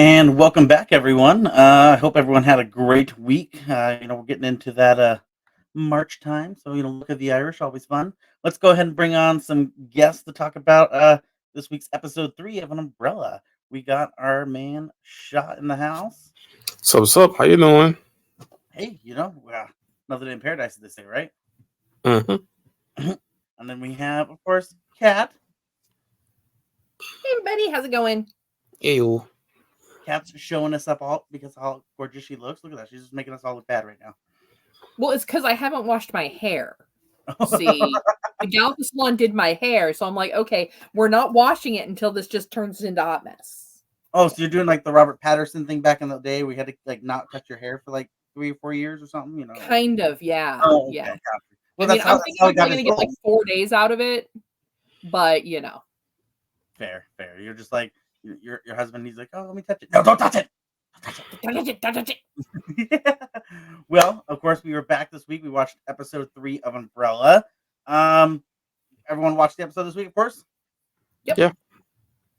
And welcome back, everyone. I hope everyone had a great week. We're getting into that March time, so look at the Irish, always fun. Let's go ahead and bring on some guests to talk about this week's episode 3 of An Umbrella. We got our man Shot in the house. So what's up? How you doing? Hey, nothing in paradise, as they say, right? Mm-hmm. And then we have, of course, Kat. Hey, everybody, how's it going? Ew. Kat's showing us up all because of how gorgeous she looks. Look at that; she's just making us all look bad right now. Well, it's because I haven't washed my hair. See, the gal at the salon did my hair, so I'm like, okay, we're not washing it until this just turns into a hot mess. Oh, so you're doing like the Robert Patterson thing back in the day? We had to like not cut your hair for like 3 or 4 years or something, Kind of, yeah. Oh, okay, Yeah. gotcha. Well, I mean, that's how I'm that's thinking how I'm he got probably his gonna get like role. 4 days out of it, but Fair. You're just like your husband. He's like, oh, let me touch it. No, don't touch it. Don't touch it. Well, of course, we were back this week. We watched episode 3 of Umbrella. Everyone watched the episode this week, of course. Yep. Yeah.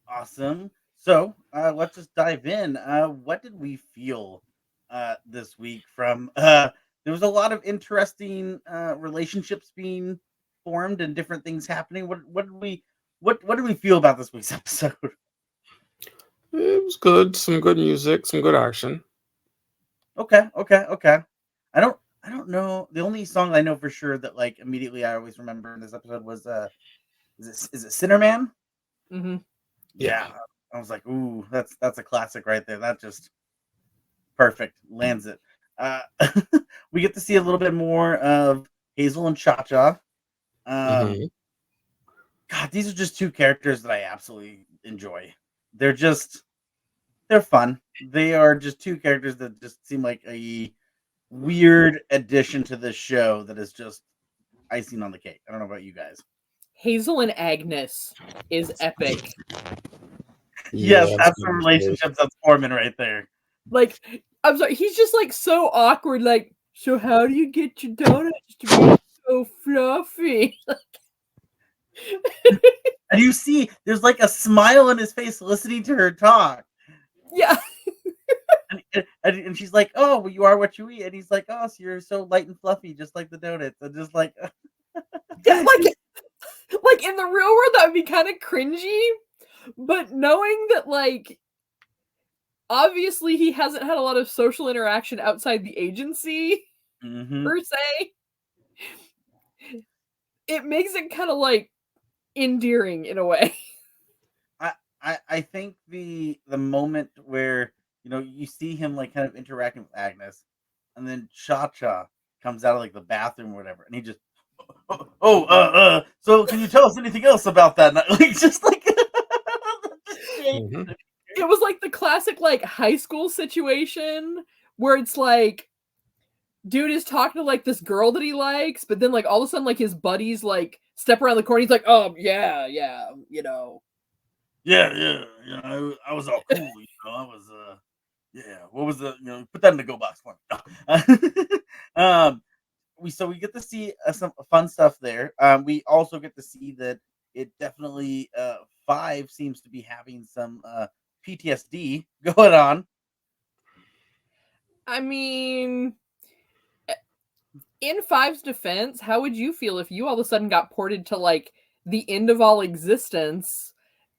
Awesome. So let's just dive in. What did we feel this week from there was a lot of interesting relationships being formed and different things happening. What did we feel about this week's episode? It was good. Some good music. Some good action. Okay. I don't know. The only song I know for sure that like immediately I always remember in this episode was is it Sinner Man? Mm-hmm. Yeah. I was like, ooh, that's a classic right there. That just perfect lands it. Uh, we get to see a little bit more of Hazel and Cha-Cha. Mm-hmm. God, these are just two characters that I absolutely enjoy. They're fun. They are just two characters that just seem like a weird addition to this show that is just icing on the cake. I don't know about you guys. Hazel and Agnes is epic. Yes, Yeah, that's the relationships that's forming right there. Like, I'm sorry, he's just like so awkward. Like, so how do you get your donuts to be so fluffy? And you see, there's like a smile on his face listening to her talk. Yeah. And she's like, "Oh, well, you are what you eat." And he's like, "Oh, so you're so light and fluffy, just like the donuts." And just like, Yeah, like in the real world, that would be kind of cringy. But knowing that, like, obviously he hasn't had a lot of social interaction outside the agency per se, it makes it kind of like endearing in a way. I think the moment where you see him like kind of interacting with Agnes, and then Cha-Cha comes out of like the bathroom or whatever, and he just so can you tell us anything else about that? Like just like Mm-hmm. It was like the classic like high school situation where it's like dude is talking to like this girl that he likes, but then like all of a sudden like his buddies like step around the corner. He's like, oh yeah, yeah. I was all cool. I was yeah. What was the put that in the go box for me. We get to see some fun stuff there. We also get to see that it definitely Five seems to be having some PTSD going on. I mean, in Five's defense, how would you feel if you all of a sudden got ported to like the end of all existence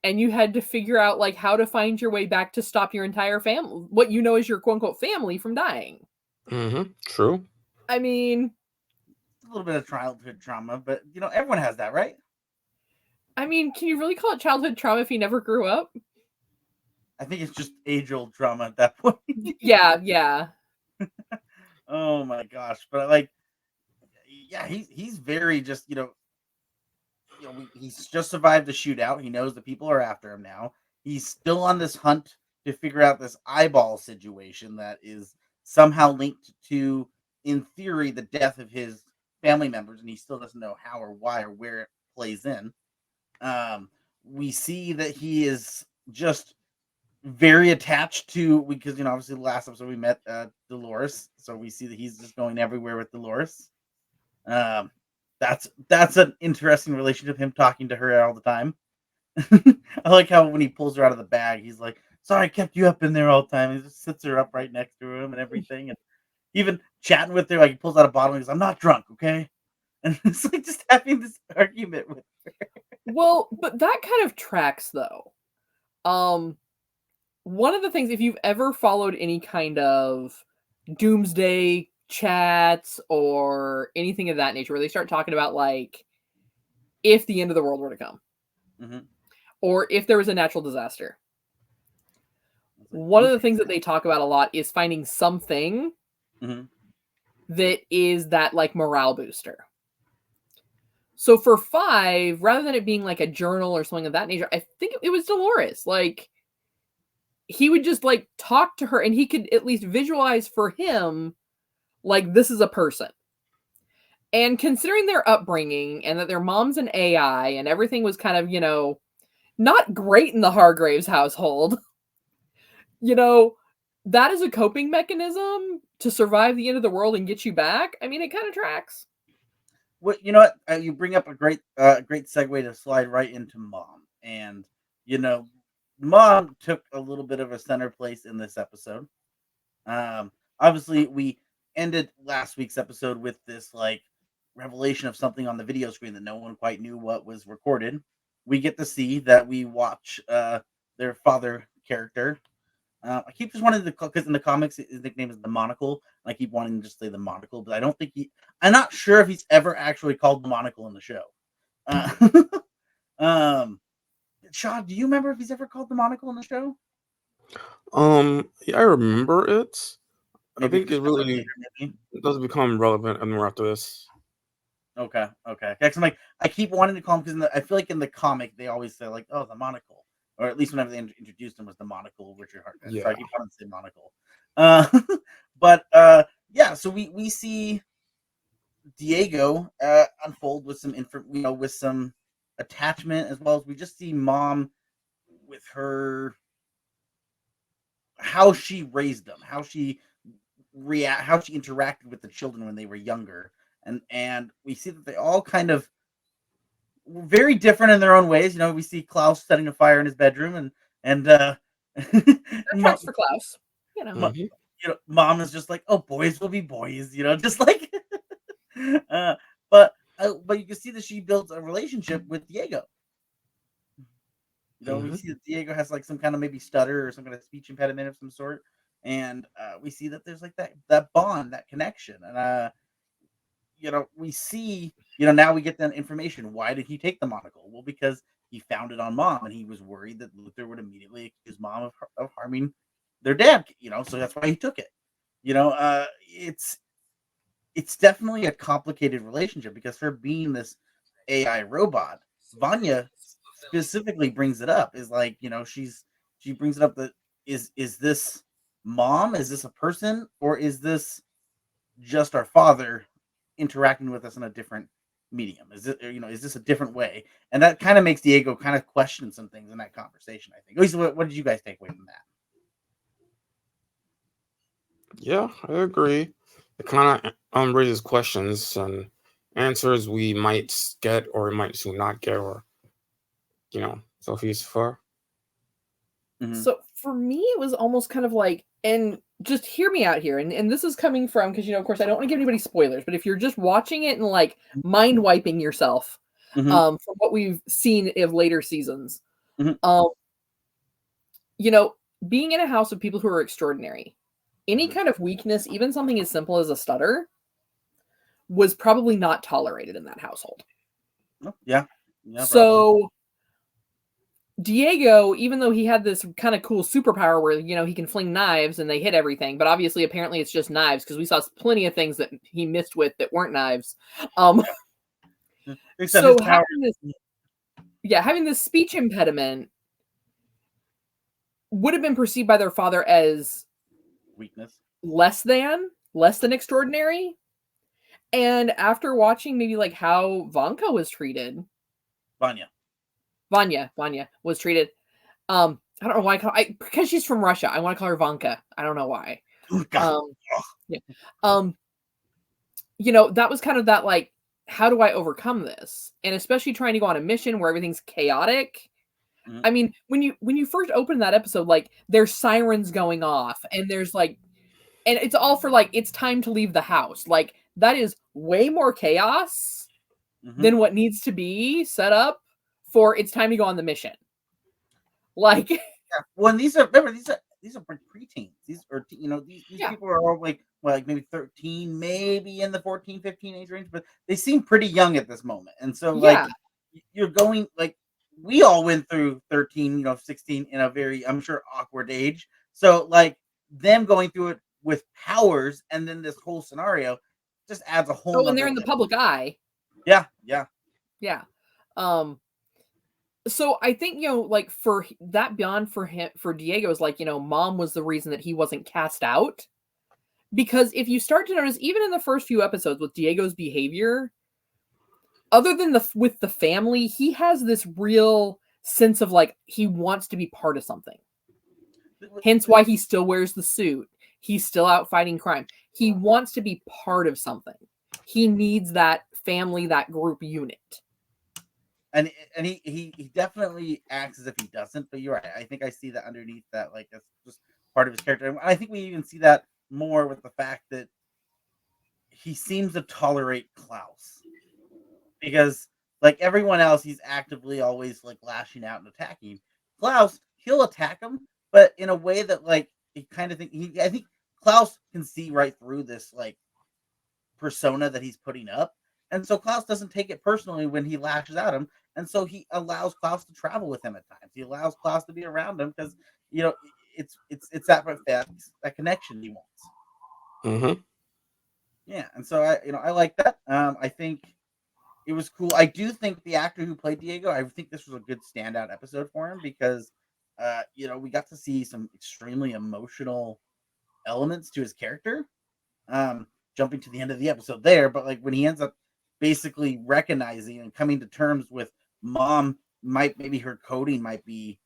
and you had to figure out like how to find your way back to stop your entire family, what you know is your quote unquote family, from dying? Mm-hmm. True. I mean, a little bit of childhood trauma, but everyone has that, right? Can you really call it childhood trauma if he never grew up? I think it's just age-old trauma at that point. Yeah. Oh my gosh. But like, yeah, he's very just, he's just survived the shootout. He knows the people are after him now. He's still on this hunt to figure out this eyeball situation that is somehow linked to, in theory, the death of his family members, and he still doesn't know how or why or where it plays in. We see that he is just very attached to, because obviously the last episode we met Dolores, so we see that he's just going everywhere with Dolores. That's an interesting relationship, him talking to her all the time. I like how when he pulls her out of the bag, he's like, sorry I kept you up in there all the time. He just sits her up right next to him and everything, and even chatting with her, like he pulls out a bottle and goes, "I'm not drunk, okay?" And it's like just having this argument with. Well, but that kind of tracks though. One of the things, if you've ever followed any kind of doomsday chats or anything of that nature, where they start talking about like if the end of the world were to come, Mhm. or if there was a natural disaster, It's like, one of the things that they talk about a lot is finding something Mhm. that is that like morale booster. So for 5, rather than it being like a journal or something of that nature, I think it was Dolores. Like he would just like talk to her and he could at least visualize for him like this is a person. And considering their upbringing and that their mom's an AI and everything was kind of, not great in the Hargraves household, that is a coping mechanism to survive the end of the world and get you back. I mean, it kind of tracks. Well, you know what? You bring up a great segue to slide right into mom, and you know, mom took a little bit of a center place in this episode. Obviously, we ended last week's episode with this like revelation of something on the video screen that no one quite knew what was recorded. We get to see that we watch their father character. I keep just wanting to because in the comics his nickname is the Monocle. And I keep wanting to just say the Monocle, but I don't think he. I'm not sure if he's ever actually called the Monocle in the show. Uh, um, Sean, do you remember if he's ever called the Monocle in the show? Yeah, I remember it. I Maybe think for it something really later, maybe. does become relevant and more after this. Okay, okay. 'Cause I'm like, I keep wanting to call him because I feel like in the comic they always say like, "Oh, the Monocle," or at least whenever they introduced him was the Monocle, Richard Hartnett. So I Yeah. keep wanting to say Monocle. Uh, but yeah. So we see Diego unfold with some with some attachment, as well as we just see mom with her how she raised them, how she interacted with the children when they were younger, and we see that they all kind of were very different in their own ways. We see Klaus setting a fire in his bedroom, and That mom, tracks for Klaus. You know. Hmm. mom is just like, oh, boys will be boys, just like uh, but you can see that she builds a relationship with Diego. We Hmm. see that Diego has like some kind of maybe stutter or some kind of speech impediment of some sort, and we see that there's like that bond, that connection, and we see, now we get that information. Why did he take the monocle? Well, because he found it on mom, and he was worried that Luther would immediately accuse mom of harming their dad. So that's why he took it. It's definitely a complicated relationship because her being this AI robot, Vanya specifically brings it up. Is like, she brings it up that is this mom? Is this a person, or is this just our father interacting with us in a different medium? Is this a different way? And that kind of makes Diego kind of question some things in that conversation, I think. At least, what did you guys take away from that? Yeah, I agree. It kind of raises questions and answers we might get or we might soon not get, or so he's for. Mhm, So for me, it was almost kind of like, and just hear me out here. And this is coming from, because, of course, I don't want to give anybody spoilers, but if you're just watching it and like mind wiping yourself mhm, from what we've seen of later seasons, mhm, um, you know, being in a house of people who are extraordinary, any mhm. kind of weakness, even something as simple as a stutter, was probably not tolerated in that household. Oh, yeah, yeah, probably. So Diego, even though he had this kind of cool superpower where, he can fling knives and they hit everything, but obviously apparently it's just knives because we saw plenty of things that he missed with that weren't knives. Um, Except his so power having this speech impediment would have been perceived by their father as weakness. less than extraordinary. And after watching maybe like how Vanya. Vanya was treated, I don't know why because she's from Russia. I want to call her Vanka. I don't know why. God. Um, yeah. That was kind of that like, how do I overcome this? And especially trying to go on a mission where everything's chaotic. Mhm. I mean, when you first open that episode, like there's sirens going off, and there's like, and it's all for like it's time to leave the house. Like that is way more chaos Mhm. than what needs to be set up for it's time to go on the mission. Like, Yeah. Well, and these are remember these are preteens. These are these yeah, people are all like well, like maybe 13, maybe in the 14, 15 age range, but they seem pretty young at this moment. And so like yeah. you're going like we all went through 13, 16 in a very I'm sure awkward age. So like them going through it with powers and then this whole scenario just adds a whole Oh, and they're nother in the layer. public eye. Yeah, yeah. Yeah. Um, so I think, like for that beyond for him, for Diego is like, mom was the reason that he wasn't cast out. Because if you start to notice, even in the first few episodes with Diego's behavior, other than with the family, he has this real sense of like he wants to be part of something. Hence why he still wears the suit. He's still out fighting crime. He wants to be part of something. He needs that family, that group unit. And he definitely acts as if he doesn't, but you're right. I think I see that underneath that, like that's just part of his character. And I think we even see that more with the fact that he seems to tolerate Klaus because, like everyone else, he's actively always like lashing out and attacking. Klaus, he'll attack him, but in a way that like he kind of think I think Klaus can see right through this like persona that he's putting up. And so Klaus doesn't take it personally when he lashes at him. And so he allows Klaus to travel with him at times. He allows Klaus to be around him because it's that connection he wants. Mm-hmm. Yeah, and so I like that. I think it was cool. I do think the actor who played Diego, I think this was a good standout episode for him because we got to see some extremely emotional elements to his character. Um, Jumping to the end of the episode there, but like when he ends up basically recognizing and coming to terms with mom maybe her coding might be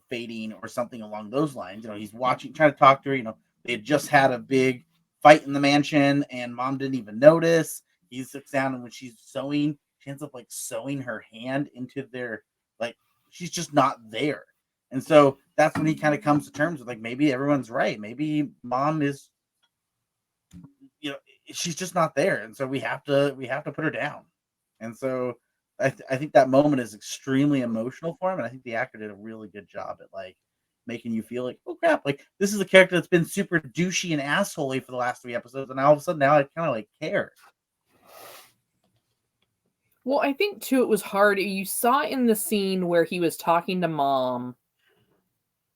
fading or something along those lines. He's watching, trying to talk to her. They had just had a big fight in the mansion and mom didn't even notice. He sits down and when she's sewing, she ends up like sewing her hand into their like she's just not there. And so that's when he kind of comes to terms with like maybe everyone's right. Maybe mom is she's just not there, and so we have to put her down. And so I think that moment is extremely emotional for him, and I think the actor did a really good job at like making you feel like, oh crap, like this is a character that's been super douchey and assholey for the last 3 episodes, and all of a sudden now I kind of like care. Well, I think too it was hard. You saw in the scene where he was talking to mom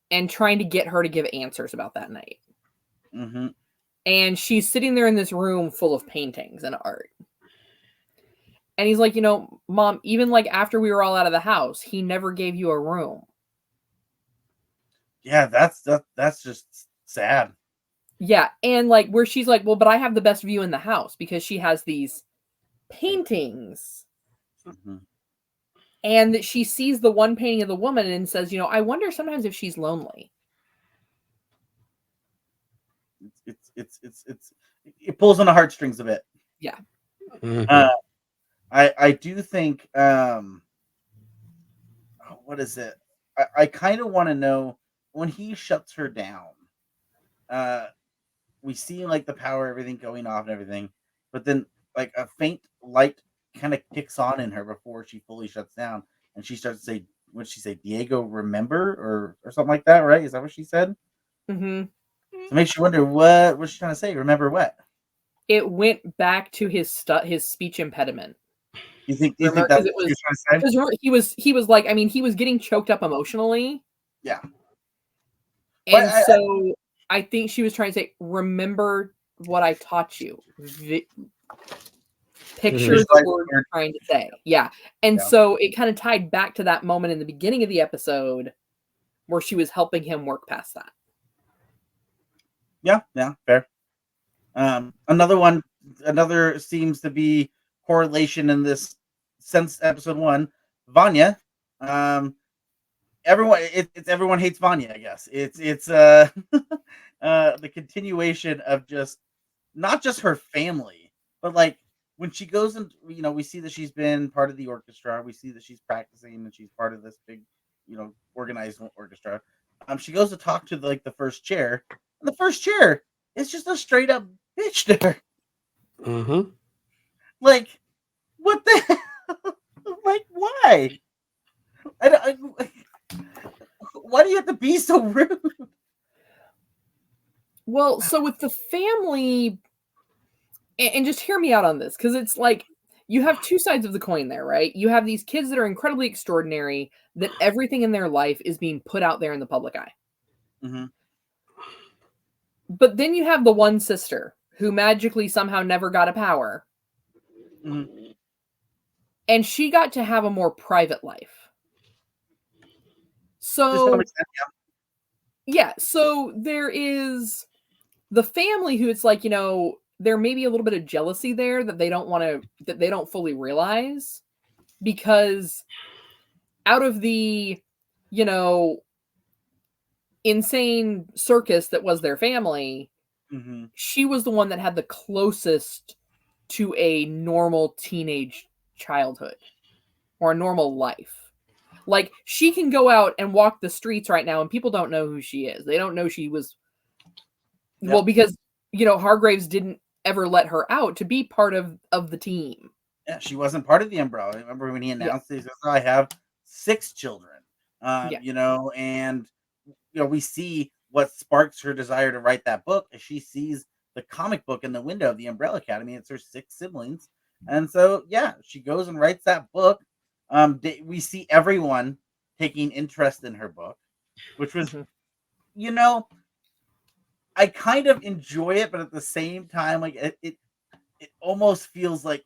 and trying to get her to give answers about that night. Mm-hmm. And she's sitting there in this room full of paintings and art. And he's like, mom, even like after we were all out of the house, he never gave you a room. Yeah, that's just sad. Yeah. And like where she's like, well, but I have the best view in the house because she has these paintings. Mm-hmm. And that she sees the one painting of the woman and says, I wonder sometimes if she's lonely. It pulls on the heartstrings a bit. Yeah. Mm-hmm. I do think what is it? I kind of want to know when he shuts her down. We see like the power, everything going off and everything, but then like a faint light kind of kicks on in her before she fully shuts down, and she starts to say, "What did she say? Diego, remember?" or something like that, right? Is that what she said? Mm-hmm. So it makes you wonder what was she trying to say? Remember what? It went back to his speech impediment. You think? Do you think Remember, that's because what she was trying to say? because he was like, I mean, he was getting choked up emotionally. Yeah. And Well, so I think she was trying to say, remember what I taught you. Picture Visualize the the word word. you're trying to say. Yeah. And Yeah. so it kind of tied back to that moment in the beginning of the episode where she was helping him work past that. Yeah, fair. Another seems to be correlation in this since episode 1. Vanya, it's everyone hates Vanya. I guess it's the continuation of just not just her family, but like when she goes and we see that she's been part of the orchestra. We see that she's practicing and she's part of this big organized orchestra. She goes to talk to the first chair, and the first chair is just a straight up bitch to her. Mm-hmm. Like, what the hell? Like, why? Why do you have to be so rude? Well, so with the family, and just hear me out on this, because it's like you have two sides of the coin there, right? You have these kids that are incredibly extraordinary, that everything in their life is being put out there in the public eye. Mm-hmm. But then you have the one sister who magically somehow never got a power. Mm-hmm. And she got to have a more private life. To some So, extent, yeah, so there is the family who it's like, there may be a little bit of jealousy there that they don't fully realize, because out of the, insane circus that was their family, mm-hmm. she was the one that had the closest to a normal teenage childhood or a normal life. Like, she can go out and walk the streets right now and people don't know who she is. They don't know she was, well, because, Hargraves didn't ever let her out to be part of the team. Yeah, she wasn't part of the umbrella. I remember when he announced he says, I have 6 children. And we see what sparks her desire to write that book as she sees the comic book in the window of the Umbrella Academy. It's her 6 siblings. And so, yeah, she goes and writes that book. We see everyone taking interest in her book, which was, I kind of enjoy it, but at the same time, like it almost feels like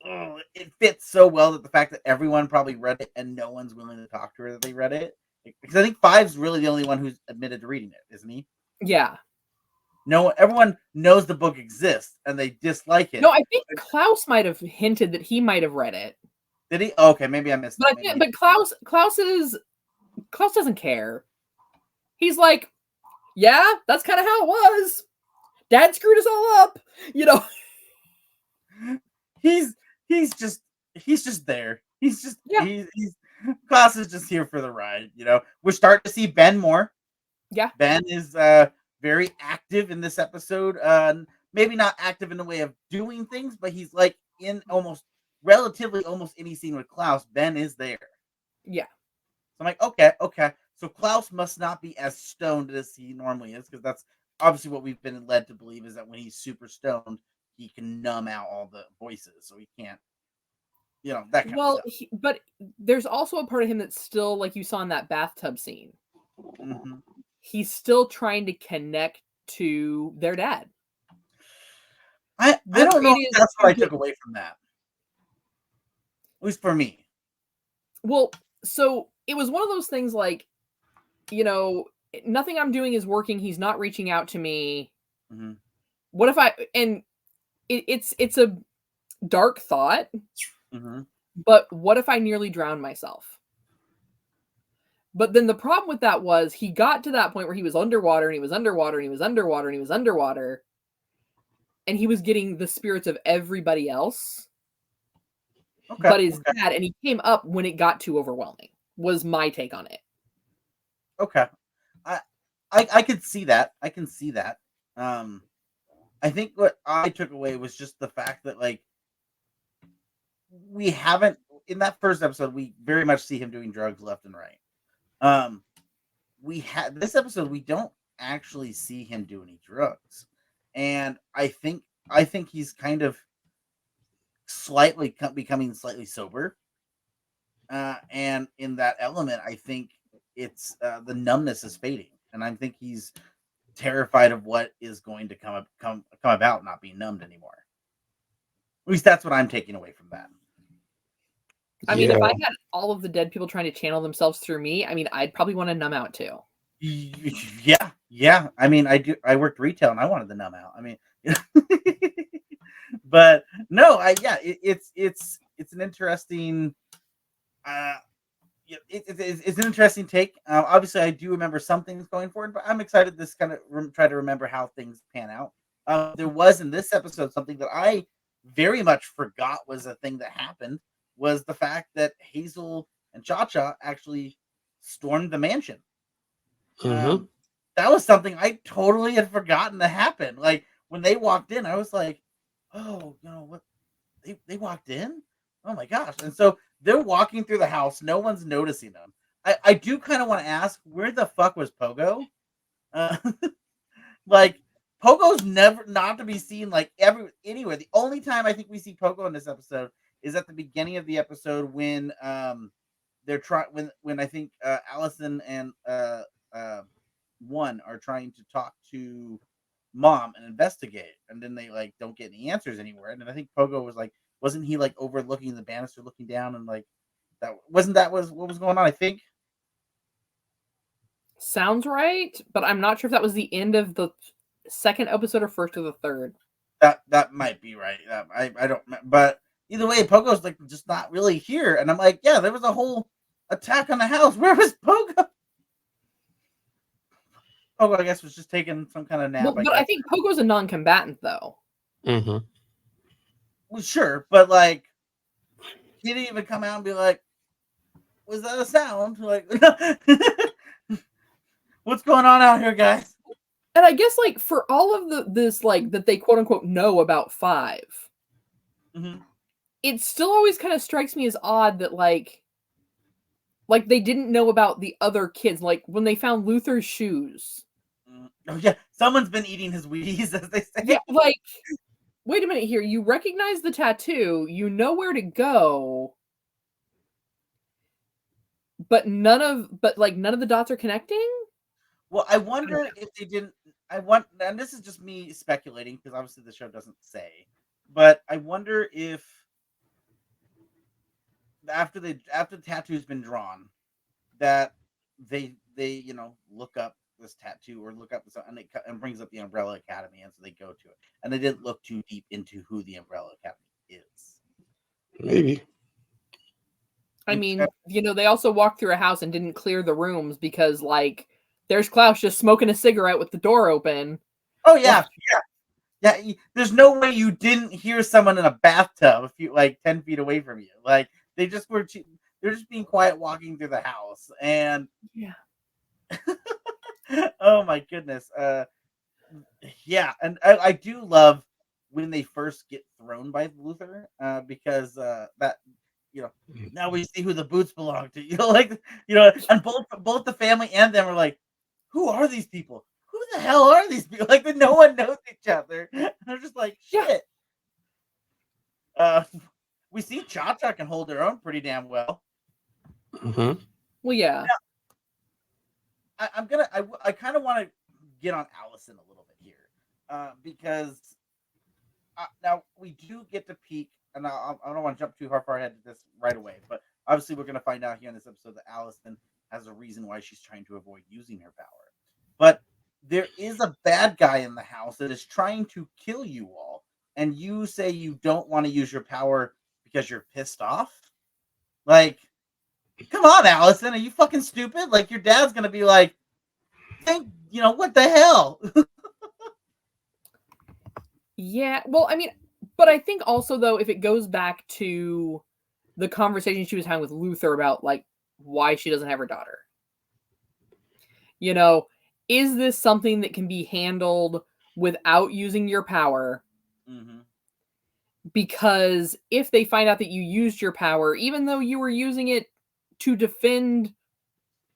it fits so well that the fact that everyone probably read it and no one's willing to talk to her that they read it. Because I think Five's really the only one who's admitted to reading it, isn't he? Yeah. No, everyone knows the book exists and they dislike it. No, I think Klaus might have hinted that he might have read it. Did he? Oh, okay, maybe I missed but that. But Klaus doesn't care. He's like, yeah, that's kind of how it was. Dad screwed us all up, He's just there. He's just he's Klaus is just here for the ride. We're starting to see Ben more. Yeah, Ben is very active in this episode. Maybe not active in the way of doing things, but he's like in almost any scene with Klaus. Ben is there. Yeah. So I'm like, okay. So Klaus must not be as stoned as he normally is, because that's obviously what we've been led to believe, is that when he's super stoned, he can numb out all the voices, so he can't, that kind of stuff. But there's also a part of him that's still, like you saw in that bathtub scene. Mm-hmm. He's still trying to connect to their dad. I don't know if that's what I took away from that. At least for me. Well, so it was one of those things like, nothing I'm doing is working. He's not reaching out to me. Mm-hmm. What if it's a dark thought, mm-hmm. but what if I nearly drowned myself? But then the problem with that was he got to that point where he was underwater and he was underwater and he was underwater and he was underwater. And he was getting the spirits of everybody else. Okay, but his dad, and he came up when it got too overwhelming, was my take on it. Okay. I could see that. I can see that. I think what I took away was just the fact that, like, we haven't, in that first episode, we very much see him doing drugs left and right. This episode, we don't actually see him do any drugs. And I think he's kind of becoming slightly sober. And in that element, I think it's the numbness is fading. And I think he's terrified of what is going to come about not being numbed anymore. At least that's what I'm taking away from that. I mean, if I had all of the dead people trying to channel themselves through me, I mean, I'd probably want to numb out too. Yeah. I mean, I worked retail and I wanted to numb out. I mean, but no, it's an interesting, it's an interesting take. Obviously, I do remember some things going forward, but I'm excited to kind of try to remember how things pan out. There was in this episode something that I very much forgot was a thing that happened, was the fact that Hazel and Cha-Cha actually stormed the mansion. Mm-hmm. That was something I totally had forgotten to happen. Like when they walked in, I was like, "Oh, what? They walked in? Oh my gosh!" And so they're walking through the house. No one's noticing them. I do kind of want to ask, where the fuck was Pogo? Uh, like Pogo's never not to be seen like anywhere. The only time I think we see Pogo in this episode is at the beginning of the episode when they're trying when I think Allison and one are trying to talk to mom and investigate, and then they like don't get any answers anywhere. And then I think Pogo was like, wasn't he like overlooking the banister, looking down, and like that was what was going on? I think Sounds right, but I'm not sure if that was the end of the second episode or first or the third. that might be right. I don't, but either way, Pogo's like just not really here, and I'm like, yeah, there was a whole attack on the house. Where was Pogo? Pogo, I guess, was just taking some kind of nap. Well, but I think Pogo's a non-combatant, though. Mm-hmm. Well, sure, but like, he didn't even come out and be like, "Was that a sound?" Like, what's going on out here, guys? And I guess like for all of this like that they quote unquote know about 5, it still always kind of strikes me as odd that like they didn't know about the other kids. Like when they found Luther's shoes. Oh yeah, someone's been eating his Wheaties, as they say. Yeah, like wait a minute here. You recognize the tattoo. You know where to go. But none of the dots are connecting. Well, I wonder if they didn't. And this is just me speculating because obviously the show doesn't say, but I wonder if after the tattoo's been drawn, that they look up this tattoo or look up this and brings up the Umbrella Academy, and so they go to it, and they didn't look too deep into who the Umbrella Academy is. Maybe. I mean, they also walked through a house and didn't clear the rooms because, like, there's Klaus just smoking a cigarette with the door open. Oh yeah, yeah. There's no way you didn't hear someone in a bathtub 10 feet away from you. Like they just were. They're just being quiet, walking through the house, and yeah. Oh my goodness. Yeah, and I do love when they first get thrown by Luther, because that now we see who the boots belong to. And both the family and them are like, who are these people? Who the hell are these people? Like that no one knows each other. And they're just like, shit. We see Cha-Cha can hold her own pretty damn well. Mm-hmm. Well, yeah. Now, I kind of want to get on Allison a little bit here, because now we do get to peek, and I don't want to jump too far ahead to this right away, but obviously we're going to find out here in this episode that Allison has a reason why she's trying to avoid using her power. But there is a bad guy in the house that is trying to kill you all, and you say you don't want to use your power because you're pissed off? Like, come on, Allison, are you fucking stupid? Like, your dad's going to be like, what the hell? Yeah, well, I mean, but I think also, though, if it goes back to the conversation she was having with Luther about, like, why she doesn't have her daughter. Is this something that can be handled without using your power? Mm-hmm. Because if they find out that you used your power, even though you were using it to defend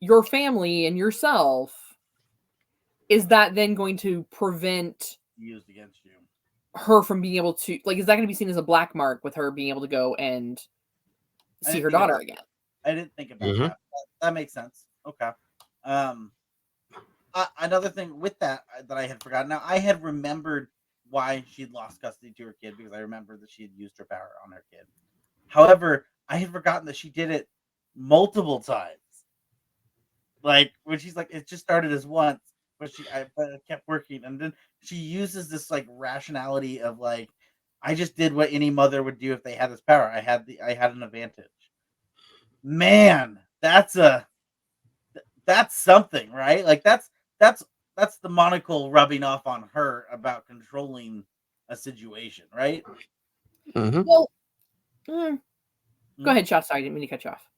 your family and yourself, is that then going to prevent used against you her from being able to, like, is that going to be seen as a black mark with her being able to go and see her daughter again? I didn't think about that. That makes sense. Okay. Another thing with that I had forgotten. Now I had remembered why she'd lost custody to her kid, because I remember that she had used her power on her kid. However, I had forgotten that she did it multiple times. Like when she's like, it just started as once, but it kept working, and then she uses this like rationality of like, I just did what any mother would do if they had this power. I had an advantage. Man, that's something, right? Like that's the monocle rubbing off on her about controlling a situation, right? Mm-hmm. Well, go ahead, Shot. Sorry, I didn't mean to cut you off.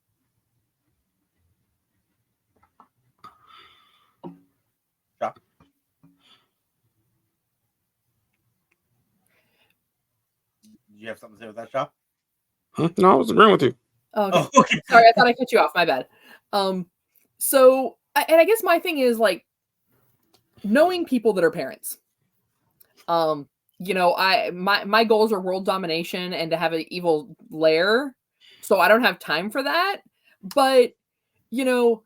you have something to say with that, Shaw? No, I was agreeing with you. Okay. Oh, okay. Sorry, I thought I cut you off. My bad. So, and I guess my thing is like knowing people that are parents. You know, my goals are world domination and to have an evil lair, so I don't have time for that. But you know,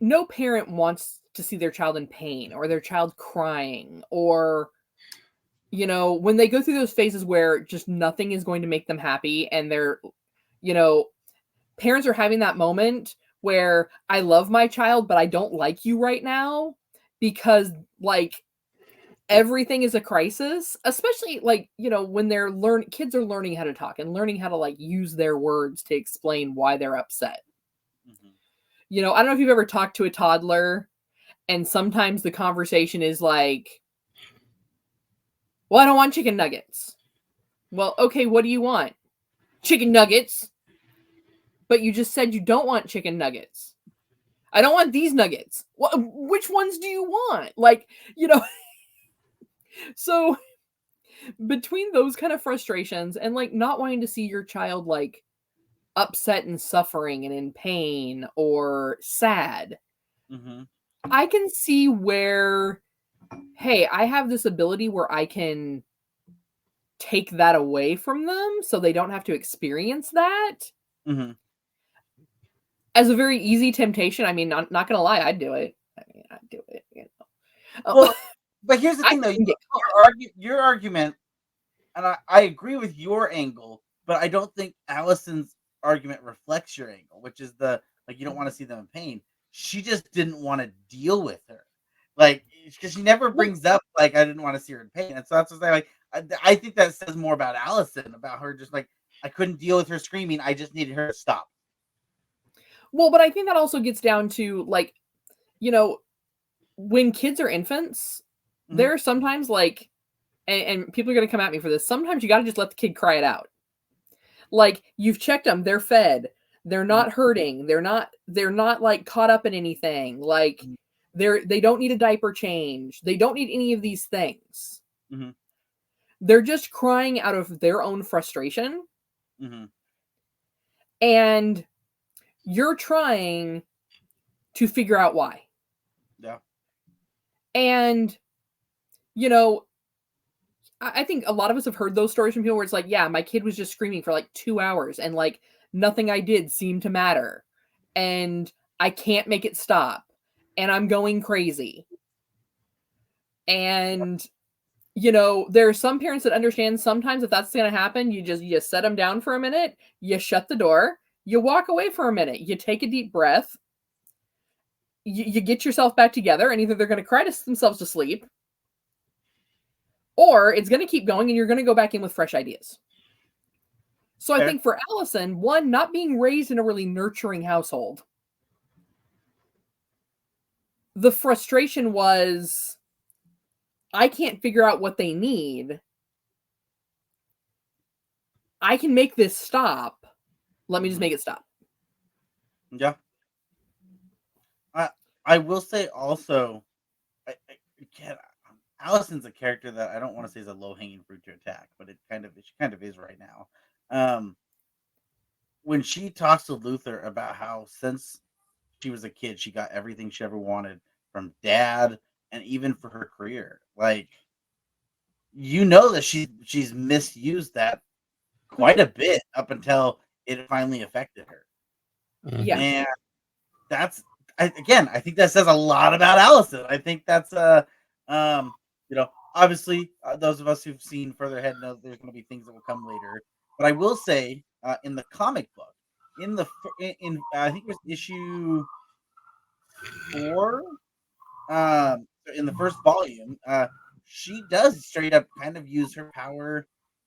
no parent wants to see their child in pain or their child crying or you know, when they go through those phases where just nothing is going to make them happy and they're, you know, parents are having that moment where I love my child, but I don't like you right now because like everything is a crisis, especially like, you know, when kids are learning how to talk and learning how to like use their words to explain why they're upset. Mhm. You know, I don't know if you've ever talked to a toddler and sometimes the conversation is like, well, I don't want chicken nuggets. Well, okay, what do you want? Chicken nuggets. But you just said you don't want chicken nuggets. I don't want these nuggets. Which ones do you want? Like, you know, so between those kind of frustrations and like not wanting to see your child like upset and suffering and in pain or sad, Mhm. I can see where, hey, I have this ability where I can take that away from them so they don't have to experience that. Mhm. As a very easy temptation. I mean, not gonna lie, I'd do it. I mean, I'd do it. You know. Well, but here's the I thing, though. can get Your argument, and I agree with your angle, but I don't think Allison's argument reflects your angle, which is the like you don't want to see them in pain. She just didn't want to deal with her, like because she never well, brings up like I didn't want to see her in pain, and so that's what I like. I think that says more about Allison, about her just like I couldn't deal with her screaming. I just needed her to stop. well, but I think that also gets down to like, you know, when kids are infants, Mhm. there are sometimes like, and people are gonna come at me for this. Sometimes you got to just let the kid cry it out. Like you've checked them, they're fed, they're Mhm. not hurting, they're not like caught up in anything. Like Mhm. they don't need a diaper change, they don't need any of these things. Mhm. They're just crying out of their own frustration, Mhm. and you're trying to figure out why. Yeah. And you know, I think a lot of us have heard those stories from people where it's like, yeah, my kid was just screaming for like 2 hours and like nothing I did seemed to matter. And I can't make it stop. And I'm going crazy. And, you know, there are some parents that understand sometimes if that's going to happen, you set them down for a minute, you shut the door, you walk away for a minute, you take a deep breath, you get yourself back together, and either they're going to cry themselves to sleep or it's going to keep going and you're going to go back in with fresh ideas. So I Fair. think for Allison, one, not being raised in a really nurturing household, the frustration was, I can't figure out what they need. I can make this stop. Let me just Mhm. make it stop. Yeah. I I will say also, again, Allison's a character that I don't want to say is a low hanging fruit to attack, but she kind of is right now. Um, when she talks to Luther about how since she was a kid, she got everything she ever wanted from dad, and even for her career, like you know that she's misused that quite a bit up until it finally affected her, Yeah. Mhm. and that's I think that says a lot about Allison. I think that's obviously those of us who've seen further ahead know there's going to be things that will come later. But I will say, in the comic book, I think it was issue 4, in the first volume, she does straight up kind of use her power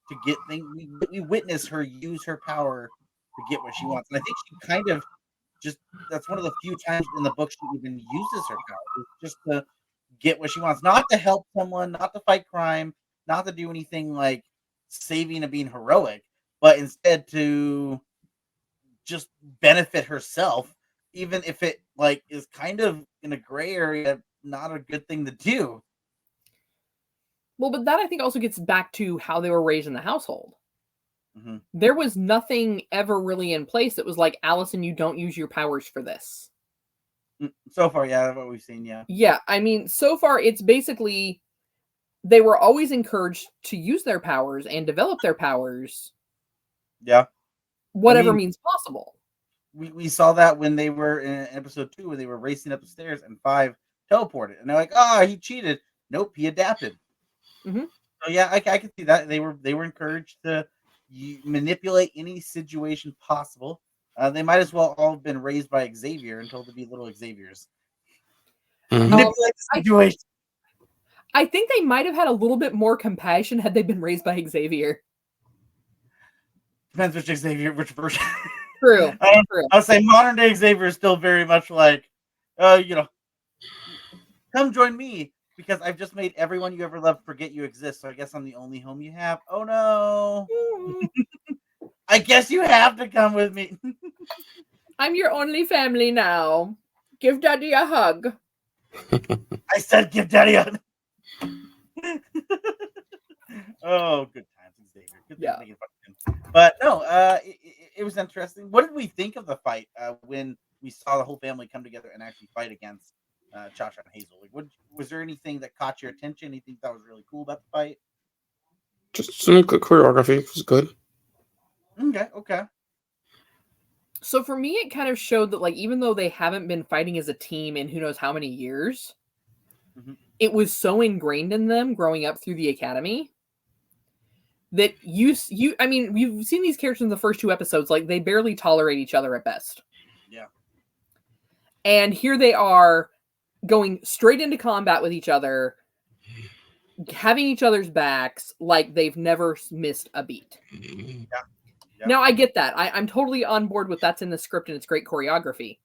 to get things. We witness her use her power to get what she wants, and I think she kind of just that's one of the few times in the book she even uses her power, is just to get what she wants, not to help someone, not to fight crime, not to do anything like saving and being heroic, but instead to just benefit herself, even if it like is kind of in a gray area, not a good thing to do. Well, but that I think also gets back to how they were raised in the household. Mhm. there was nothing ever really in place that was like, Allison, you don't use your powers for this. So far, yeah, what we've seen, yeah. Yeah, I mean, so far it's basically they were always encouraged to use their powers and develop their powers, Yeah. whatever mean, means possible. we saw that when they were in episode 2 when they were racing up the stairs and 5 teleported. And they're like, "Oh, he cheated." Nope, he adapted. Mhm. So yeah, I can see that. They were encouraged to manipulate any situation possible. They might as well all have been raised by Xavier and told to be little Xaviers. Mhm. Manipulate the situation. I think they might have had a little bit more compassion had they been raised by Xavier. Depends which Xavier, which version. True. I True. would say modern day Xavier is still very much like, come join me because I've just made everyone you ever loved forget you exist. So I guess I'm the only home you have. Oh no. I guess you have to come with me. I'm your only family now. Give Daddy a hug. I said give Daddy a. Oh, good times, Xavier. Good Yeah. making fun of him. But no, it was interesting. What did we think of the fight when we saw the whole family come together and actually fight against Chacha and Hazel? Like, was there anything that caught your attention? Anything that was really cool about the fight? Just some good choreography. It was good. Okay. So for me, it kind of showed that, like, even though they haven't been fighting as a team in who knows how many years, Mhm. it was so ingrained in them growing up through the academy that I mean, you've seen these characters in the first 2 episodes, like, they barely tolerate each other at best. Yeah. And here they are going straight into combat with each other, having each other's backs like they've never missed a beat. Yeah. Now, I get that. I'm totally on board with that's in the script and it's great choreography.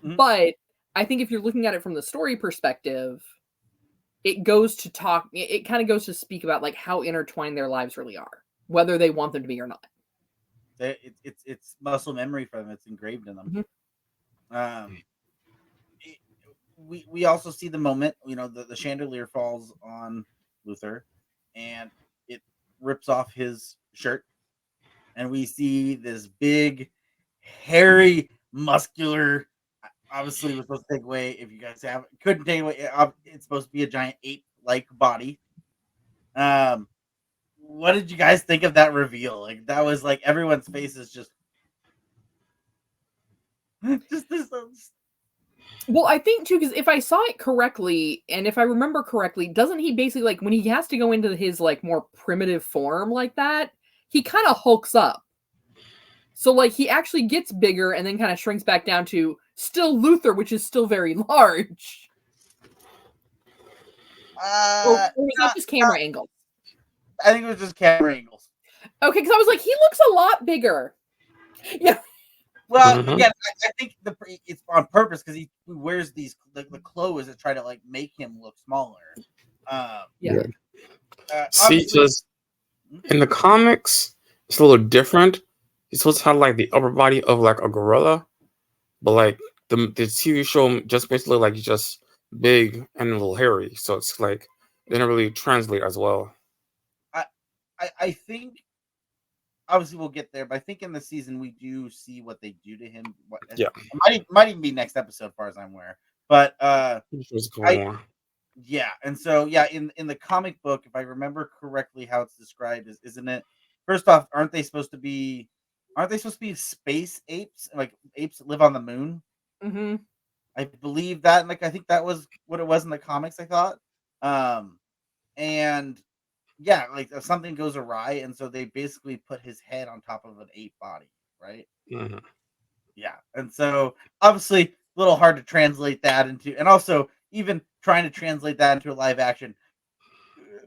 Mhm. But I think if you're looking at it from the story perspective, it goes to talk, it kind of goes to speak about like how intertwined their lives really are, whether they want them to be or not. It's muscle memory for them. It's engraved in them. Mhm. We also see the moment, the chandelier falls on Luther and it rips off his shirt and we see this big hairy muscular, obviously was supposed to take away, if you guys couldn't take away, it's supposed to be a giant ape like body. What did you guys think of that reveal? Like, that was like everyone's faces just just this. Well, I think too, because if I saw it correctly, and if I remember correctly, doesn't he basically, like, when he has to go into his like more primitive form like that, he kind of hulks up. So like he actually gets bigger and then kind of shrinks back down to still Luther, which is still very large. Or was that just camera angles? I think it was just camera angles. Okay, because I was like, he looks a lot bigger. Yeah. Well, Mhm. again, I think it's on purpose because he wears these the clothes that try to like make him look smaller. Yeah. See, Obviously, just in the comics, it's a little different. He's supposed to have like the upper body of like a gorilla, but like the TV show just basically like he's just big and a little hairy. So it's like they didn't really translate as well. I think obviously we'll get there, but I think in the season we do see what they do to him. Yeah, It might even be next episode, as far as I'm aware. But which was cool I more. yeah, and so yeah, in the comic book, if I remember correctly, how it's described is, isn't it? First off, aren't they supposed to be space apes, like apes that live on the moon? Mm-hmm. I believe that, and like I think that was what it was in the comics. I thought, and yeah, like something goes awry, and so they basically put his head on top of an ape body, right? Mhm. Yeah, and so obviously a little hard to translate that into, and also even trying to translate that into a live action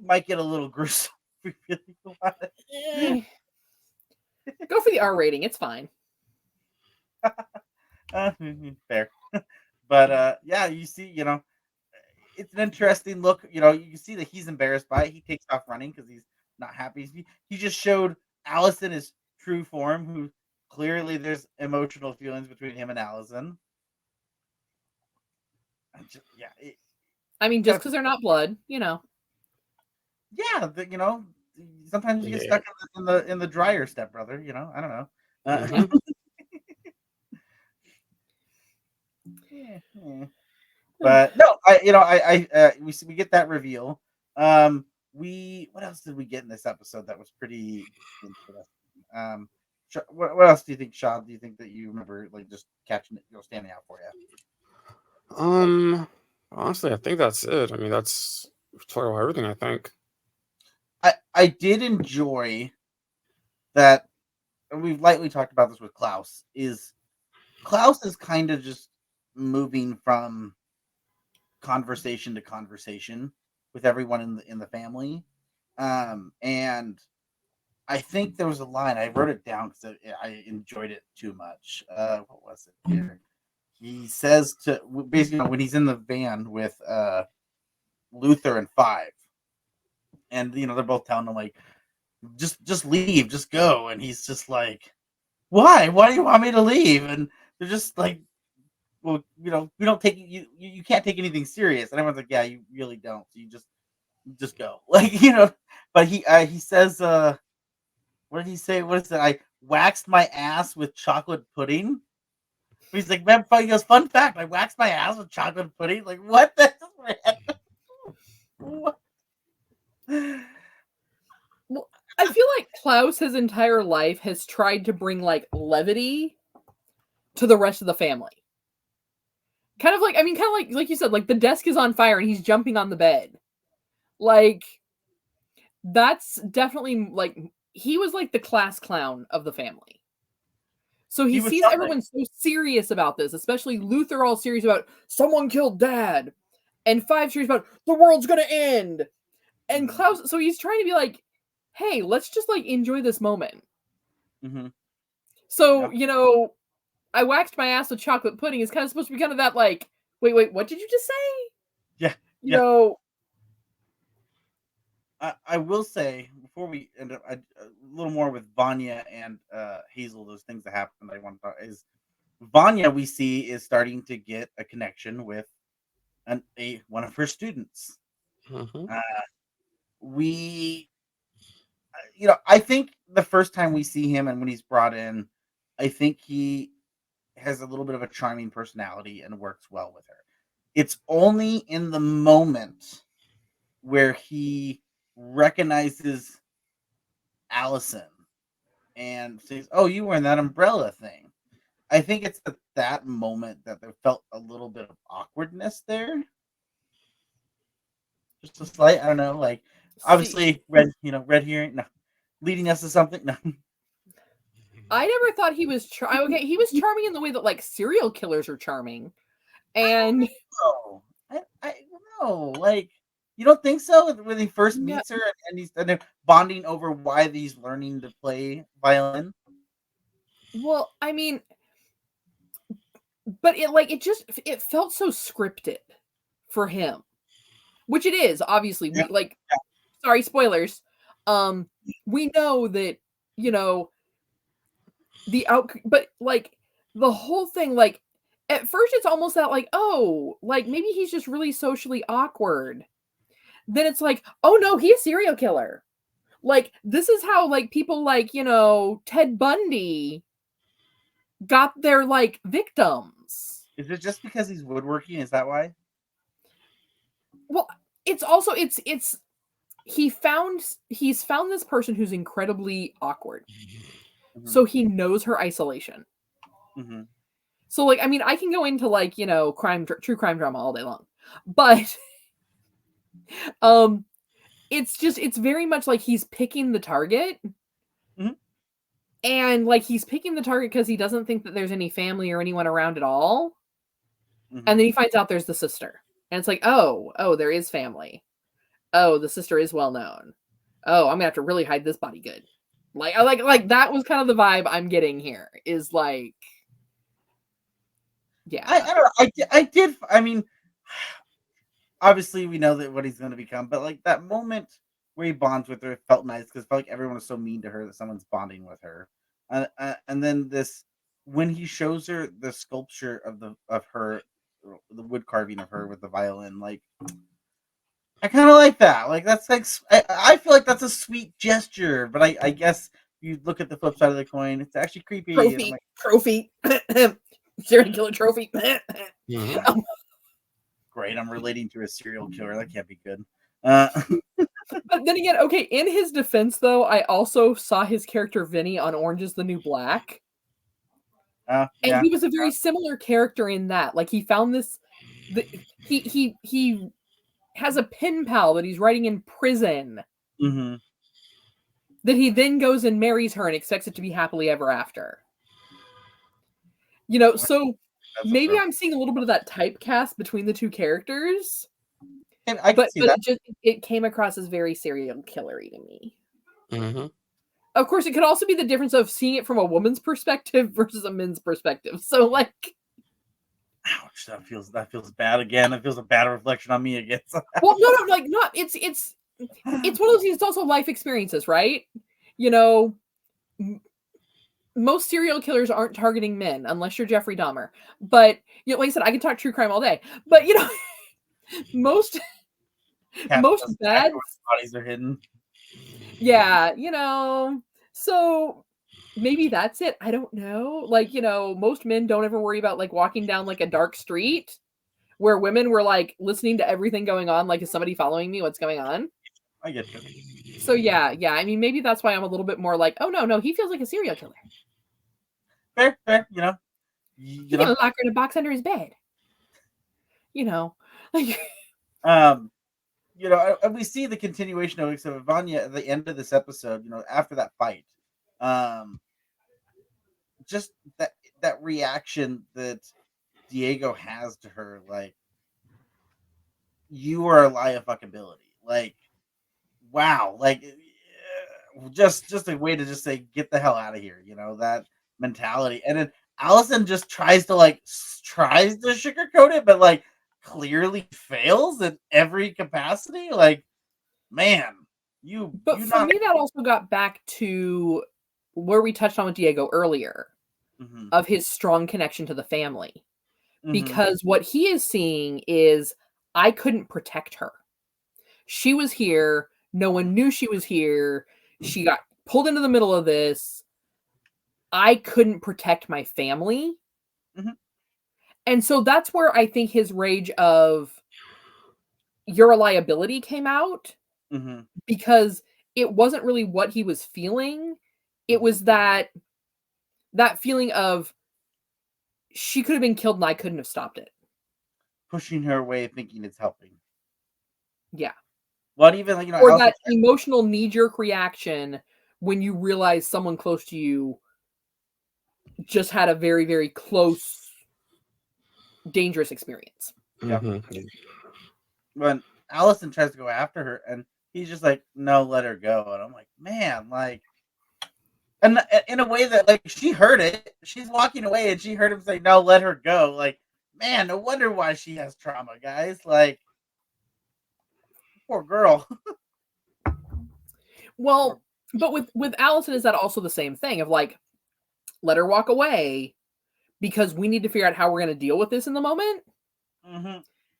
might get a little gruesome. If we really go on it. Go for the R rating. It's fine. Fair, but yeah, you see, it's an interesting look. You can see that he's embarrassed by it. He takes off running because he's not happy. He just showed Allison his true form, who clearly there's emotional feelings between him and Allison. Yeah, I mean, just because they're not blood, you know. yeah, sometimes you get Yeah. stuck in the dryer step, brother. You know, I don't know. Mhm. Yeah, yeah. But no, we get that reveal. What else did we get in this episode that was pretty interesting? What else do you think, Sean? Do you think that you remember, like, just catching it, standing out for you? Honestly, I think that's it. I mean, that's total everything. I think. I did enjoy that, and we've lightly talked about this with Klaus. Klaus is kind of just moving from conversation to conversation with everyone in the family, and I think there was a line, I wrote it down because I enjoyed it too much. What was it here? He says to basically, when he's in the van with Luther and Five, and they're both telling him, like, just leave, just go, and he's just like, why? Why do you want me to leave? And they're just like, well, we don't take you can't take anything serious, and everyone's like, yeah, you really don't. So you just go, like, But he says, what did he say? What is it? I waxed my ass with chocolate pudding. He's like, man, he goes, fun fact, I waxed my ass with chocolate pudding. Like, what the what? Well, I feel like Klaus his entire life has tried to bring like levity to the rest of the family. Kind of like you said, like the desk is on fire and he's jumping on the bed. Like that's definitely like he was like the class clown of the family. So he He was sees something. everyone so serious about this, especially Luther all serious about someone killed dad, and Five serious about the world's gonna end. And Klaus, so he's trying to be like, hey, let's just like enjoy this moment. Mm-hmm. So, Yeah. I waxed my ass with chocolate pudding is kind of supposed to be kind of that like, wait, what did you just say? Yeah. You Yeah. know, I will say, before we end up, a little more with Vanya and Hazel, those things that happened I want to talk is Vanya, we see, is starting to get a connection with one of her students. Mhm. Uh, we I think the first time we see him and when he's brought in, I think he has a little bit of a charming personality and works well with her. It's only in the moment where he recognizes Allison and says, "Oh, you were in that umbrella thing." I think it's at that moment that there felt a little bit of awkwardness there. Just a slight, I don't know, like, see, obviously red here, no, leading us to something. No. I never thought he was okay. He was charming in the way that like serial killers are charming, I don't and think so. I don't know. Like, you don't think so? When he first no, meets her and they're bonding over why he's learning to play violin. well, I mean, but it felt so scripted for him, which it is obviously. Yeah. We like, sorry, spoilers. We know that you know but like the whole thing, like at first it's almost that like, oh, like maybe he's just really socially awkward. Then it's like, oh no, he's a serial killer. Like this is how like people like Ted Bundy got their like victims. Is it just because he's woodworking? Is that why? Well, it's also it's he's found this person who's incredibly awkward, Mm-hmm. so he knows her isolation. Mm-hmm. So like, I mean, I can go into like true crime drama all day long, but um it's very much like he's picking the target, Mm-hmm. and like he's picking the target because he doesn't think that there's any family or anyone around at all, Mm-hmm. and then he finds out there's the sister, and it's like, oh, there is family. Oh, the sister is well known. Oh, I'm gonna have to really hide this body good. Like I like that was kind of the vibe I'm getting here. Is like, I yeah, don't know. I did. I mean, obviously we know that what he's going to become, but like that moment where he bonds with her felt nice because it felt like everyone was so mean to her that someone's bonding with her, and then this when he shows her the sculpture of her, the wood carving of her with the violin, like I kind of like that. Like that's like I feel like that's a sweet gesture, but I guess you look at the flip side of the coin, it's actually creepy. And I'm Trophy. Serial killer trophy. Mhm. great, I'm relating to a serial killer. That can't be good. But then again, okay, in his defense, though, I also saw his character Vinny on Orange is the New Black. And yeah. he was a very similar character in that. Like, he found this... He has a pen pal that he's writing in prison Mm-hmm. that he then goes and marries her and expects it to be happily ever after. You know, so maybe I'm seeing a little bit of that typecast between the two characters. And I can see that. It came across as very serial killery to me. Mm-hmm. Of course, it could also be the difference of seeing it from a woman's perspective versus a men's perspective. So, like, ouch, that feels bad again. That feels a bad reflection on me again. well, no, like, not. It's one of those things. It's also life experiences, right? You know, most serial killers aren't targeting men unless you're Jeffrey Dahmer. But you know, like I said, I can talk true crime all day. But you know, most bad bodies are hidden. Yeah, you know. So maybe that's it. I don't know. Like, you know, most men don't ever worry about like walking down like a dark street where women were like listening to everything going on. Like, is somebody following me? What's going on? I get you. So yeah. I mean, maybe that's why I'm a little bit more like, oh no, he feels like a serial killer. Fair. You know, He's gonna lock her in a box under his bed. You know, like you know, and we see the continuation of Vanya at the end of this episode. You know, after that fight, just that reaction that Diego has to her, like, you are a lie of fuckability. Like, wow, like, just a way to just say, get the hell out of here. You know, that mentality. And then Allison just tries to sugarcoat it, but like clearly fails in every capacity. Like, man, But for me, that also got back to where we touched on with Diego earlier, of his strong connection to the family. Because what he is seeing is, I couldn't protect her. She was here. No one knew she was here. She got pulled into the middle of this. I couldn't protect my family. And so that's where I think his rage of you're a liability came out, because it wasn't really what he was feeling. It was that feeling of she could have been killed and I couldn't have stopped it. Pushing her away, thinking it's helping. Yeah. What even, like, you know, or that emotional knee-jerk reaction when you realize someone close to you just had a very, very close, dangerous experience. Yeah. When Allison tries to go after her, and he's just like, "No, let her go." And I'm like, man, like, and in a way that, like, she heard it. She's walking away, and she heard him say, "No, let her go." Like, man, no wonder why she has trauma, guys. Like, poor girl. Well, but with Allison, is that also the same thing of like, let her walk away because we need to figure out how we're going to deal with this in the moment,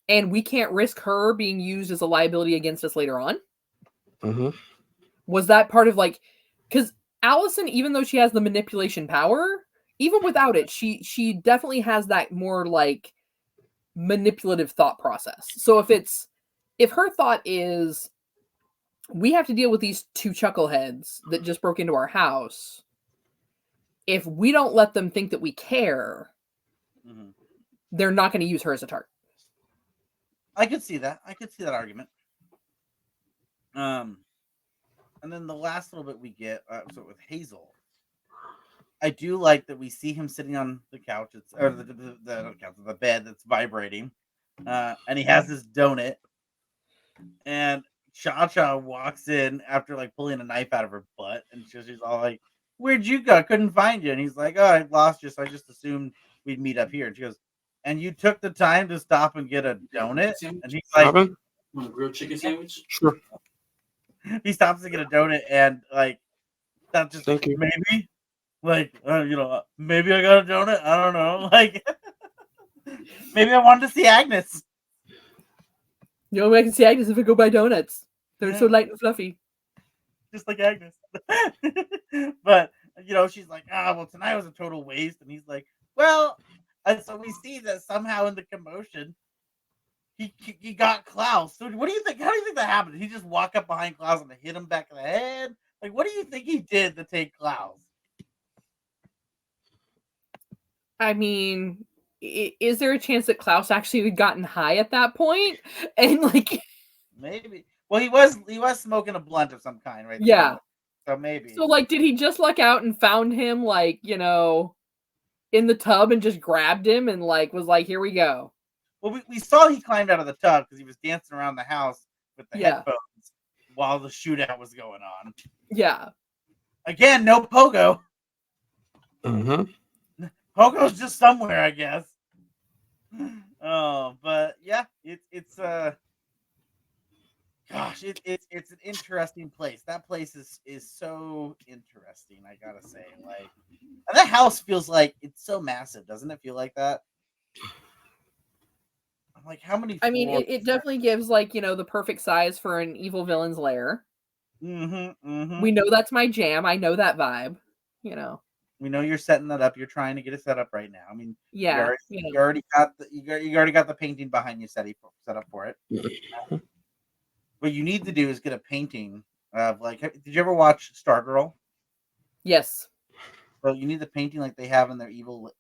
and we can't risk her being used as a liability against us later on? Was that part of like, because Allison, even though she has the manipulation power, even without it, she definitely has that more like manipulative thought process. So if her thought is, we have to deal with these two chuckleheads that just broke into our house, if we don't let them think that we care, they're not going to use her as a target. I could see that. I could see that argument. And then the last little bit we get, so with Hazel, I do like that we see him sitting on the couch, or the bed that's vibrating, and he has this donut, and Cha-Cha walks in after like pulling a knife out of her butt, and she's all like, "Where'd you go? I couldn't find you." And he's like, "Oh, I lost you, so I just assumed we'd meet up here." And she goes, "And you took the time to stop and get a donut?" And he's like, "Want a grilled chicken sandwich?" Sure. He stops to get a donut, and like, that's just, thank you. Maybe, like, you know, maybe I got a donut. I don't know. Like, maybe I wanted to see Agnes. The only way I can see Agnes if I go buy donuts. They're so light and fluffy. Just like Agnes. But, she's like, well, tonight was a total waste. And he's like, well, and so we see that somehow in the commotion, he got Klaus. So what do you think? How do you think that happened? Did he just walk up behind Klaus and hit him back in the head? Like, what do you think he did to take Klaus? I mean, is there a chance that Klaus actually had gotten high at that point? And like, maybe. Well, he was smoking a blunt of some kind, right? Yeah. So maybe. So like, did he just luck out and found him like, in the tub and just grabbed him and like was like, here we go? Well, we saw he climbed out of the tub because he was dancing around the house with the headphones while the shootout was going on. Yeah. Again, no Pogo. Mm-hmm. Pogo's just somewhere, I guess. Oh, but yeah, it's gosh, it's an interesting place. That place is so interesting, I gotta say. Like, and that house feels like it's so massive, doesn't it feel like that? I'm like, how many? I mean, floors it definitely gives like, the perfect size for an evil villain's lair. We know that's my jam. I know that vibe, We know you're setting that up. You're trying to get it set up right now. I mean, Yeah. you already got the painting behind you set up for it. What you need to do is get a painting of like. Did you ever watch Stargirl? Yes. So you need the painting like they have in their evil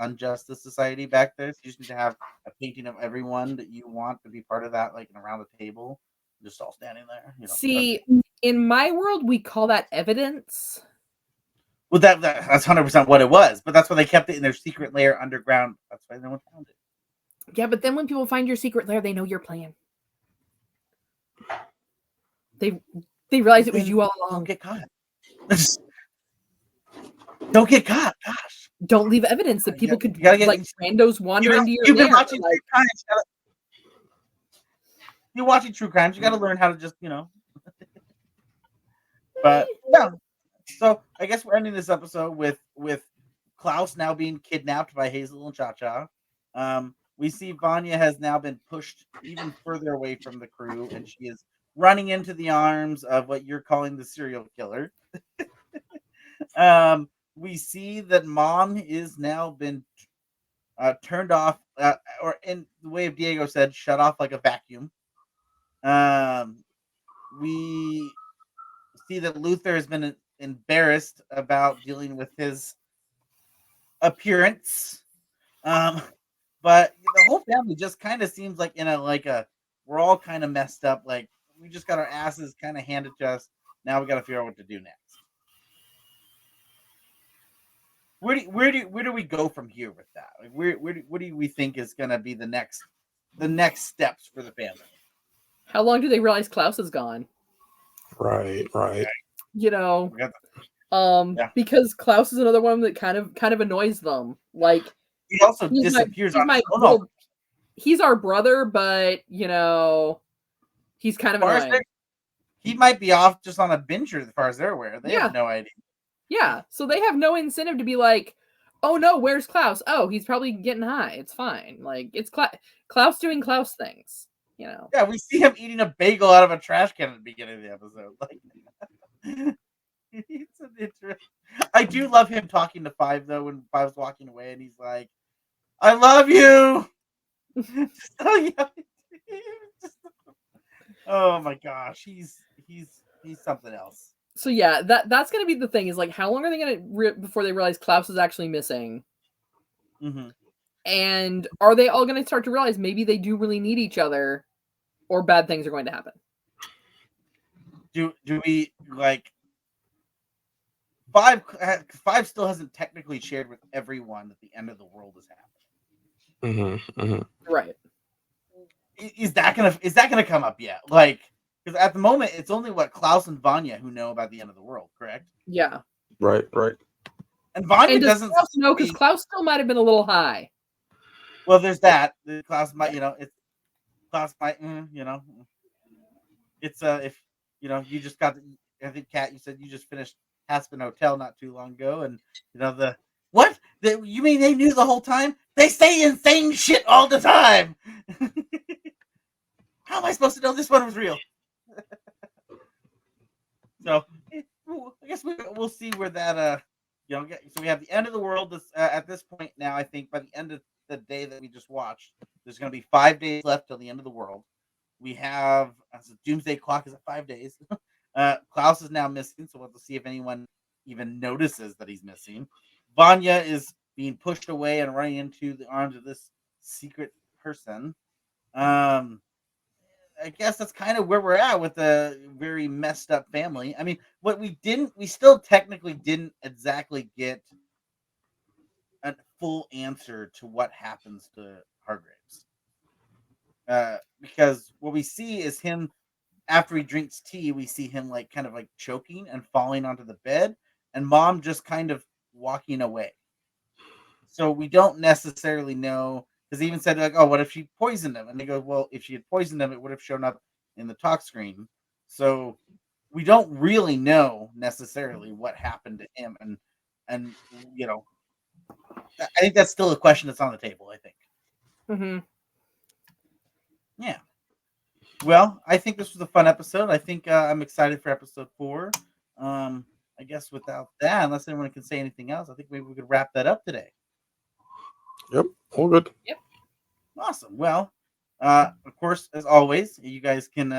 Unjustice Society back there. So you just need to have a painting of everyone that you want to be part of that, like around the table, just all standing there. See, in my world, we call that evidence. Well, that's 100% what it was, but that's why they kept it in their secret lair underground. That's why no one found it. Yeah, but then when people find your secret lair, they know your plan. They realize it was you all along. Don't get caught. Don't get caught. Gosh. Don't leave evidence that people could like randos wander into your You've lair. been watching True Crimes. You're watching True Crimes. You got to learn how to just, But yeah. So I guess we're ending this episode with Klaus now being kidnapped by Hazel and Cha-Cha. We see Vanya has now been pushed even further away from the crew, and she is running into the arms of what you're calling the serial killer. We see that Mom is now been turned off, or in the way of Diego said, shut off like a vacuum. We see that Luther has been embarrassed about dealing with his appearance. But the whole family just kind of seems like we're all kind of messed up. Like we just got our asses kind of handed to us. Now we got to figure out what to do next. Where do we go from here with that? Like what do we think is going to be the next steps for the family? How long do they realize Klaus is gone? Right. Because Klaus is another one that kind of annoys them. Like he also disappears on his own. He's our brother, but he's kind of annoying. He might be off just on a binger as far as they're aware. They have no idea. Yeah, so they have no incentive to be like, oh no, where's Klaus? Oh, he's probably getting high. It's fine. Like it's Klaus doing Klaus things. Yeah, we see him eating a bagel out of a trash can at the beginning of the episode. Like, it's an interesting. I do love him talking to Five though when Five's walking away, and he's like, "I love you." Oh my gosh, he's something else. So yeah, that's gonna be the thing. Is like, how long are they gonna before they realize Klaus is actually missing? Mm-hmm. And are they all going to start to realize maybe they do really need each other, or bad things are going to happen? Do we like Five still hasn't technically shared with everyone that the end of the world is happening. Right. Is that gonna come up yet? Like, because at the moment it's only Klaus and Vanya who know about the end of the world, correct? Yeah. Right. And Vanya doesn't Klaus know, because Klaus still might have been a little high. Well, there's that. Klaus might, Klaus might, it's if you just got. I think Kat, you said you just finished Aspen Hotel not too long ago, and you mean they knew the whole time? They say insane shit all the time. How am I supposed to know this one was real? So I guess we'll see where that so we have the end of the world at this point now. I think by the end of the day that we just watched, there's going to be 5 days left till the end of the world. We have the doomsday clock is at 5 days. Klaus is now missing, so we'll have to see if anyone even notices that he's missing. Vanya is being pushed away and running into the arms of this secret person. I guess that's kind of where we're at with a very messed up family. I mean, we still technically didn't exactly get a full answer to what happens to Hargraves. Because what we see is him after he drinks tea, we see him like kind of like choking and falling onto the bed, and mom just kind of walking away. So we don't necessarily know because he even said like, "Oh, what if she poisoned him?" And they go, "Well, if she had poisoned him, it would have shown up in the talk screen." So we don't really know necessarily what happened to him, and I think that's still a question that's on the table. I think. Mm-hmm. Yeah. Well, I think this was a fun episode. I think I'm excited for episode 4. I guess without that, unless anyone can say anything else, I think maybe we could wrap that up today. Yep, all good. Yep. Awesome. Well, of course, as always, you guys can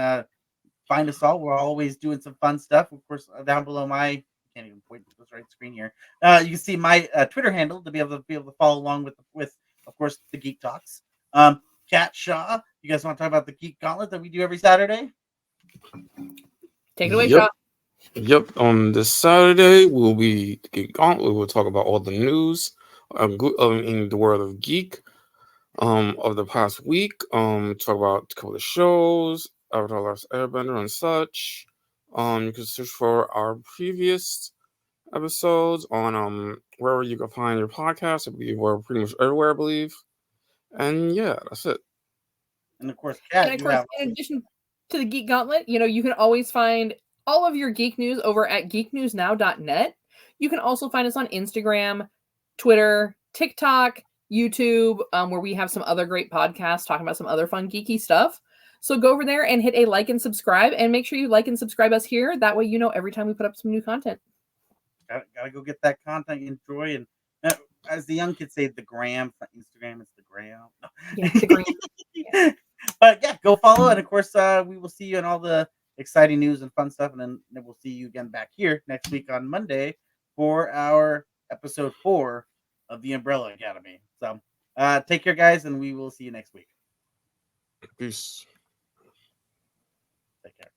find us all. We're always doing some fun stuff. Of course, down below my can't even point to this right screen here. You can see my Twitter handle to be able to follow along with of course the Geek Talks. Kat Shaw, you guys want to talk about the Geek Gauntlet that we do every Saturday? Take it away, Yep. Shaw. Yep. On this Saturday, we'll be Geek On. We will talk about all the news in the world of geek of the past week. Talk about a couple of shows, Avatar: Last Airbender and such. You can search for our previous episodes on wherever you can find your podcast. I believe we're pretty much everywhere. I believe, and yeah, that's it. And of course, And Kat, of you course, have in addition to the Geek Gauntlet, you can always find all of your geek news over at geeknewsnow.net. You can also find us on Instagram, Twitter, TikTok, YouTube, where we have some other great podcasts talking about some other fun geeky stuff. So go over there and hit a like and subscribe, and make sure you like and subscribe us here. That way you know every time we put up some new content. gotta go get that content you enjoy. And as the young kids say, the gram, it's not Instagram, it's the gram. No. Yeah, the green. Yeah. But yeah, go follow. And of course, we will see you in all the exciting news and fun stuff. And then we'll see you again back here next week on Monday for our episode 4 of the Umbrella Academy. So take care, guys, and we will see you next week. Peace. Take care.